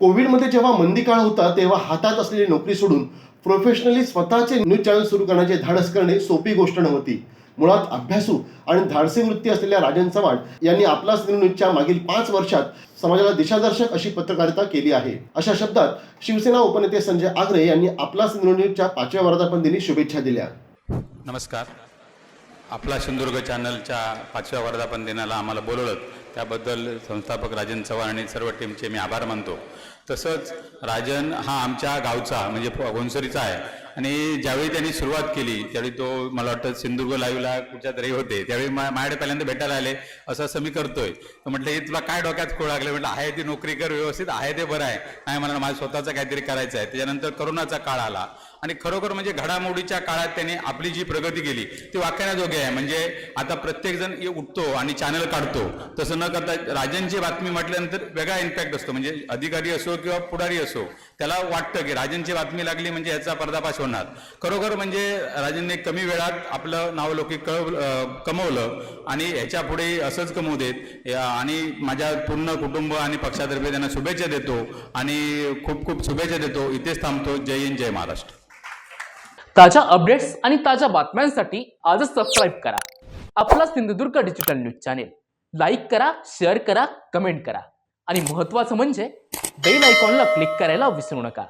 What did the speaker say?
कोविडमध्ये जेव्हा मंदी काळ होता तेव्हा हातात असलेली नोकरी सोडून प्रोफेशनली स्वतःचे न्यूज चॅनल सुरू करण्याचे धाडस करणे सोपी गोष्ट नव्हती. मुळात अभ्यासू आणि धाडसी वृत्ती असलेल्या राजन चव्हाण यांनी आपलाच न्यूजच्या मागील 5 वर्षात समाजाला दिशादर्शक अशी पत्रकारिता केली आहे. अशा शब्दात शिवसेना उपनेते संजय आगरे यांनी आपलाच न्यूजच्या 5व्या वर्धापन दिनी शुभेच्छा दिल्या. नमस्कार. आपला सिंधुदुर्ग चॅनलच्या 5व्या वर्धापन दिनाला आम्हाला बोलवलं त्याबद्दल संस्थापक राजन चव्हाण आणि सर्व टीमचे मी आभार मानतो. तसंच राजन हा आमच्या गावचा म्हणजे घोणसरीचा आहे आणि ज्यावेळी त्यांनी सुरुवात केली त्यावेळी तो मला वाटतं सिंधुदुर्ग लाईव्हला कुठच्या तरी होते त्यावेळी माझ्याकडे पहिल्यांदा भेटायला आले. असं मी करतोय तर म्हटलं हे तुला काय डोक्यात खोळ लागले. म्हटलं आहे ती नोकरी कर व्यवस्थित आहे ते बरं आहे. नाही मला माझं स्वतःचं काहीतरी करायचं आहे. त्याच्यानंतर करोनाचा काळ आला आणि खरोखर म्हणजे घडामोडीच्या काळात त्यांनी आपली जी प्रगती केली ती वाखाणण्याजोगी आहे. म्हणजे आता प्रत्येकजण उठतो आणि चॅनल काढतो तसं न करता राजनची बातमी म्हटल्यानंतर वेगळा इम्पॅक्ट असतो. म्हणजे अधिकारी असो किंवा पुढारी असो त्याला वाटतं की राजनची बातमी लागली म्हणजे याचा पर्दाफाश होणार. खरोखर म्हणजे राजनने कमी वेळात आपलं नावलौकिक कमवलं आणि ह्याच्या पुढे असंच कमवू देत आणि माझ्या पूर्ण कुटुंब आणि पक्षातर्फे त्यांना शुभेच्छा देतो आणि खूप खूप शुभेच्छा देतो. इथेच थांबतो. जय हिंद, जय महाराष्ट्र. ताज्या अपडेट्स आणि ताज्या बातम्यांसाठी आजच सबस्क्राईब करा आपला Sindhudurg digital news channel. Like करा, शेअर करा, कमेंट करा आणि महत्त्वाचं म्हणजे बेल आयकॉनला क्लिक करायला विसरू नका.